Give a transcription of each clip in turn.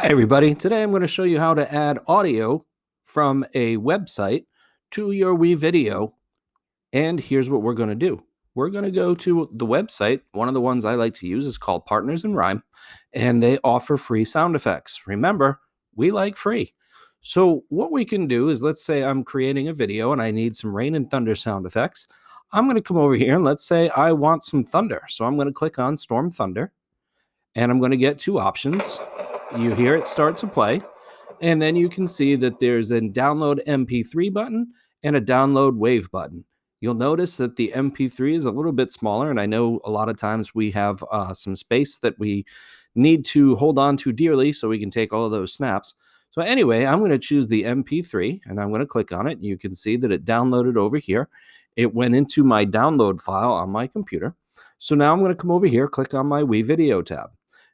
Hi, everybody. Today I'm going to show you how to add audio from a website to your WeVideo. And here's what we're going to do. We're going to go to the website. One of the ones I like to use is called Partners in Rhyme, and they offer free sound effects. Remember, we like free. So what we can do is, let's say I'm creating a video and I need some rain and thunder sound effects. I'm going to come over here and let's say I want some thunder. So I'm going to click on Storm Thunder and I'm going to get two options. You hear it start to play, and then you can see that there's a download MP3 button and a download wave button. You'll notice that the MP3 is a little bit smaller, and I know a lot of times we have some space that we need to hold on to dearly so we can take all of those snaps. So anyway, I'm going to choose the MP3 and I'm going to click on it. You can see that it downloaded over here. It went into my download file on my computer. So now I'm going to come over here, click on my WeVideo tab.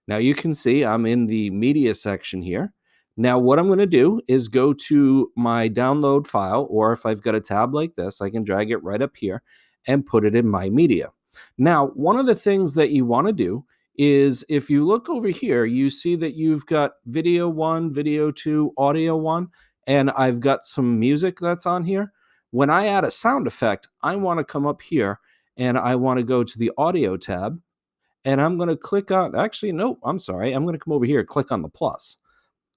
Now you can see I'm in the media section here. Now what I'm going to do is go to my download file, or if I've got a tab like this, I can drag it right up here and put it in my media. Now, one of the things that you want to do is if you look over here, you see that you've got video 1, video 2, audio 1, and I've got some music that's on here. When I add a sound effect, I want to come up here and I want to go to the audio tab, and I'm going to click on, actually, no, I'm sorry. I'm going to come over here, click on the plus.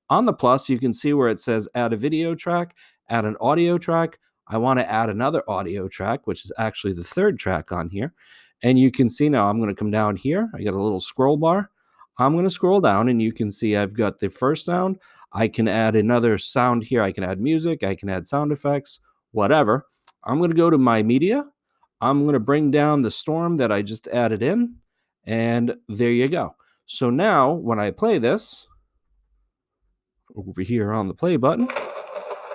On the plus, you can see where it says add a video track, add an audio track. I want to add another audio track, which is actually the third track on here. And you can see now I'm going to come down here. I got a little scroll bar. I'm going to scroll down and you can see I've got the first sound. I can add another sound here. I can add music. I can add sound effects, whatever. I'm going to go to my media. I'm going to bring down the storm that I just added in. And there you go. So now when I play this, over here on the play button,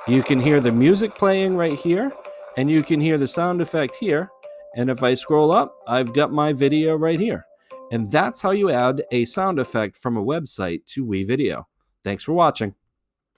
you can hear the music playing right here, and you can hear the sound effect here. And if I scroll up, I've got my video right here. And that's how you add a sound effect from a website to WeVideo. Thanks for watching.